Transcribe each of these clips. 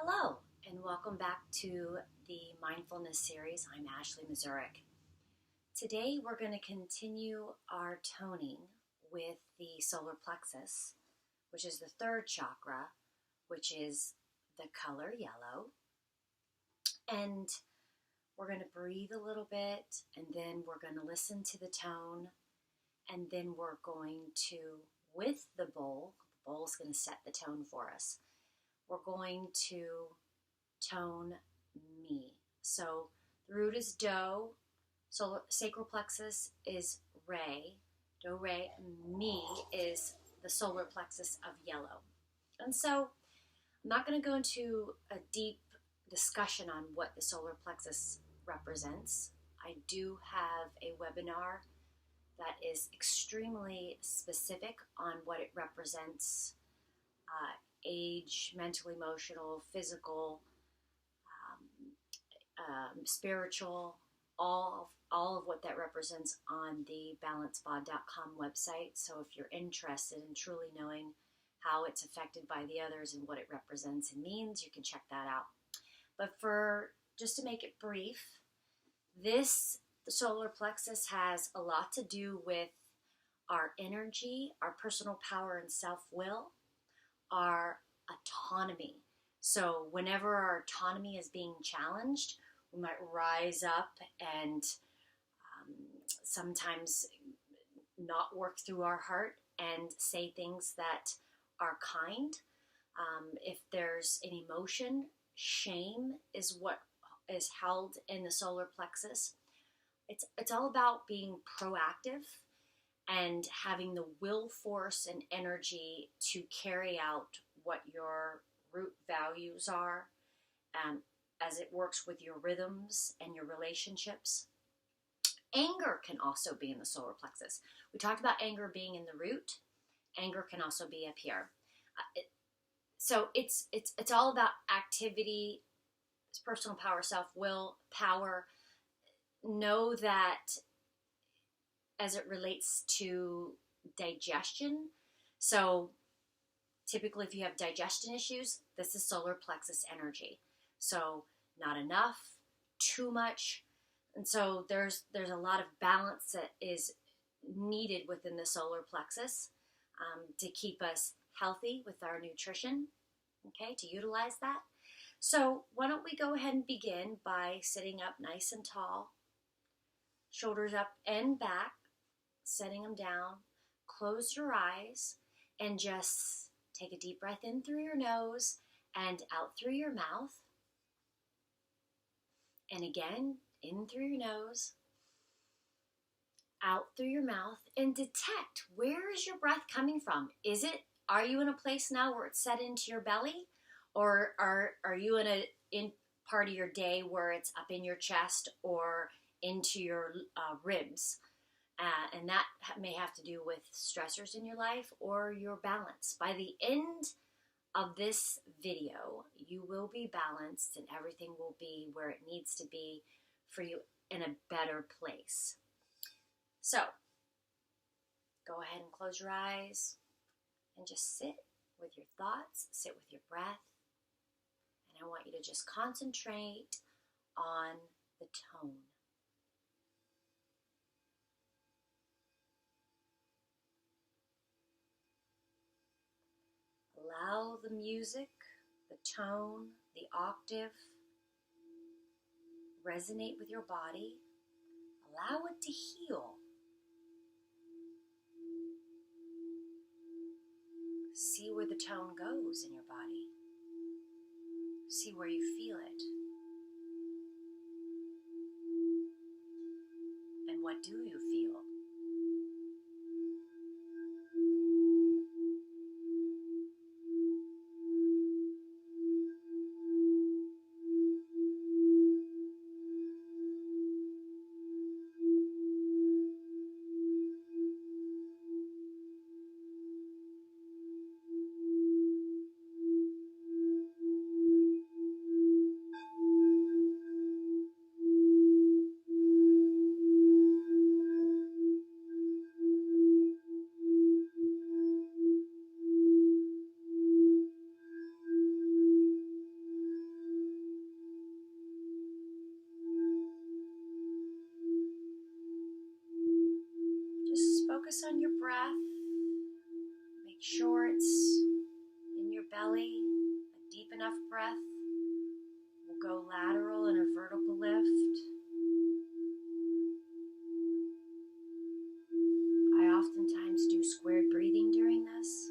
Hello, and welcome back to the mindfulness series. I'm Ashley Mazurek. Today, we're going to continue our toning with the solar plexus, which is the third chakra, which is the color yellow. And we're going to breathe a little bit, and then we're going to listen to the tone, and then we're going to, with the bowl's going to set the tone for us. We're going to tone me. So the root is do, sacral plexus is re, do, re, mi is the solar plexus of yellow. And so I'm not going to go into a deep discussion on what the solar plexus represents. I do have a webinar that is extremely specific on what it represents, age, mental, emotional, physical, spiritual, all of what that represents on the balancebod.com website. So if you're interested in truly knowing how it's affected by the others and what it represents and means, you can check that out. But just to make it brief, the solar plexus has a lot to do with our energy, our personal power and self-will, our autonomy. So whenever our autonomy is being challenged, we might rise up and sometimes not work through our heart and say things that are kind. If there's an emotion, shame is what is held in the solar plexus. It's all about being proactive and having the will force and energy to carry out what your root values are, as it works with your rhythms and your relationships. Anger can also be in the solar plexus. We talked about anger being in the root. Anger can also be up here. So it's all about activity, personal power, self-will, power. Know that as it relates to digestion, so typically if you have digestion issues, this is solar plexus energy. So not enough, too much. And so there's a lot of balance that is needed within the solar plexus to keep us healthy with our nutrition, okay, to utilize that. So why don't we go ahead and begin by sitting up nice and tall, shoulders up and back, setting them down. Close your eyes and just take a deep breath in through your nose and out through your mouth. And again, in through your nose, out through your mouth, and detect, where is your breath coming from? Are you in a place now where it's set into your belly? Or are you in part of your day where it's up in your chest or into your ribs? And that may have to do with stressors in your life or your balance. By the end of this video, you will be balanced and everything will be where it needs to be for you in a better place. So, go ahead and close your eyes and just sit with your thoughts, sit with your breath. And I want you to just concentrate on the tone. Allow the music, the tone, the octave resonate with your body. Allow it to heal. See where the tone goes in your body. See where you feel it. And what do you feel? breath, we'll go lateral and a vertical lift. I oftentimes do squared breathing during this.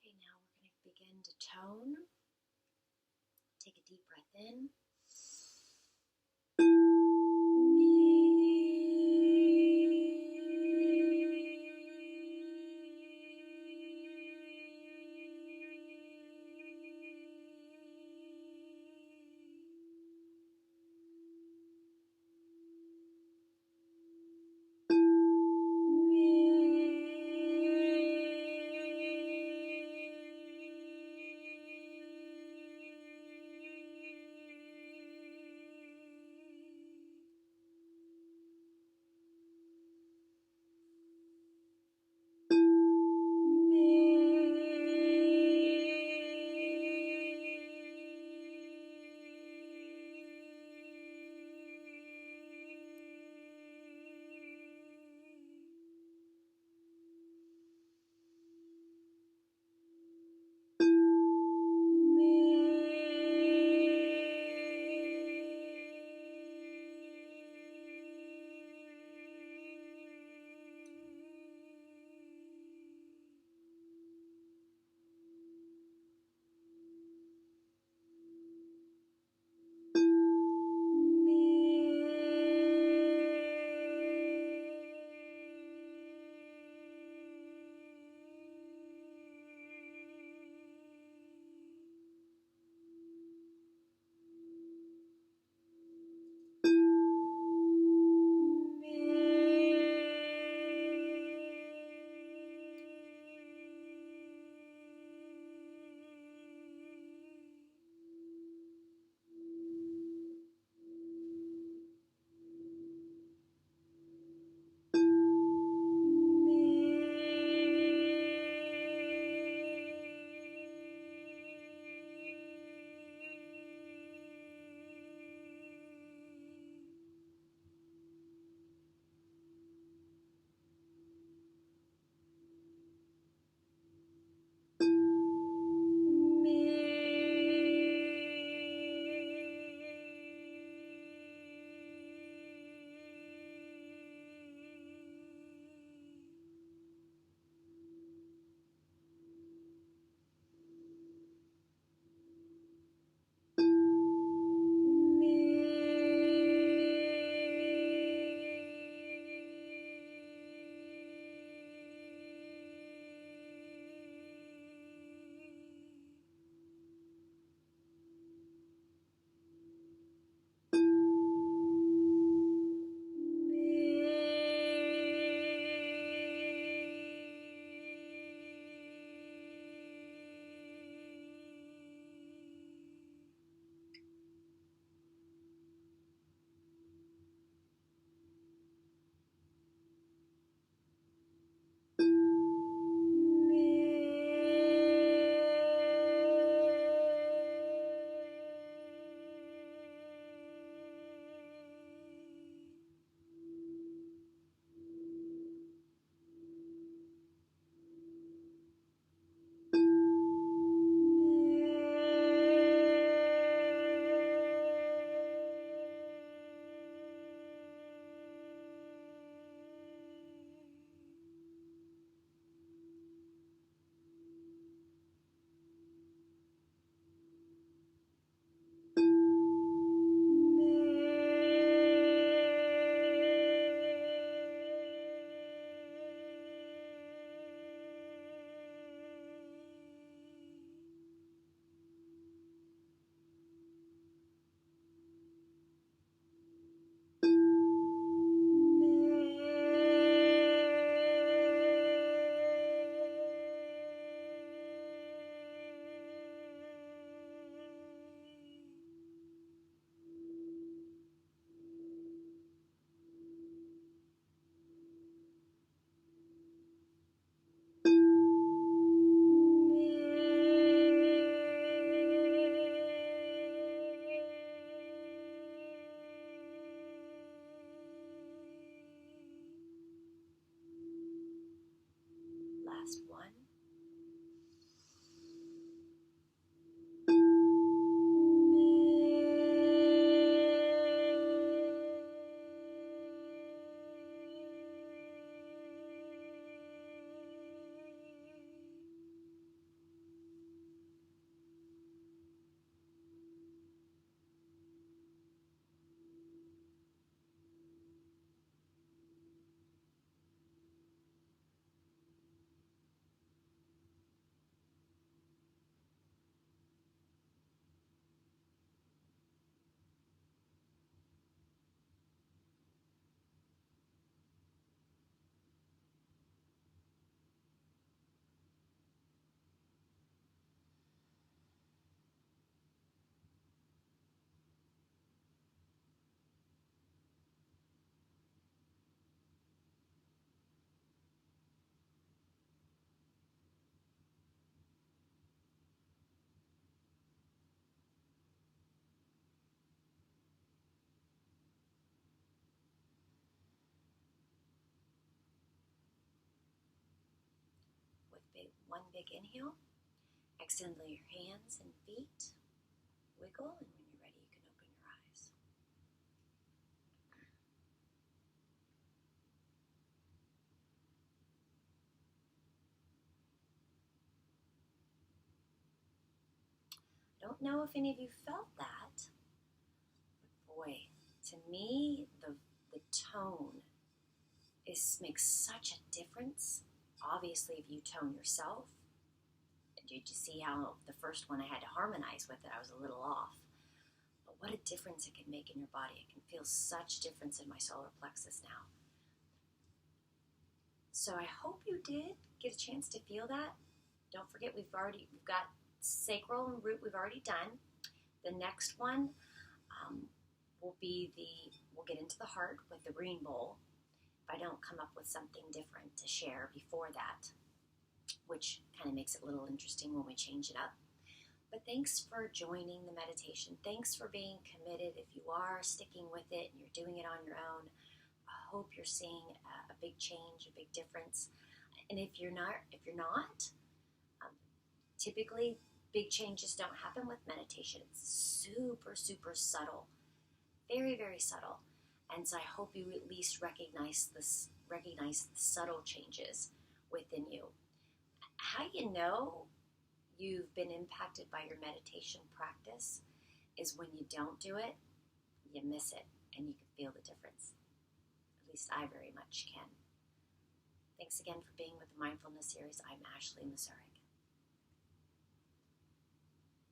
Okay, now we're going to begin to tone. Take a deep breath in. big inhale. Extend your hands and feet. Wiggle, and when you're ready, you can open your eyes. I don't know if any of you felt that, but boy, to me, the tone makes such a difference. Obviously, if you tone yourself, did you see how the first one I had to harmonize with it? I was a little off. But what a difference it can make in your body. I can feel such difference in my solar plexus now. So I hope you did get a chance to feel that. Don't forget, we've got sacral and root we've already done. The next one we'll get into the heart with the green bowl. If I don't come up with something different to share before that, which kind of makes it a little interesting when we change it up. But thanks for joining the meditation. Thanks for being committed. If you are sticking with it and you're doing it on your own, I hope you're seeing a big change, a big difference. And if you're not, typically big changes don't happen with meditation. It's super, super subtle, very, very subtle. And so I hope you at least recognize the subtle changes within you. How you know you've been impacted by your meditation practice is when you don't do it, you miss it, and you can feel the difference. At least I very much can. Thanks again for being with the Mindfulness series. I'm Ashley Masaryk.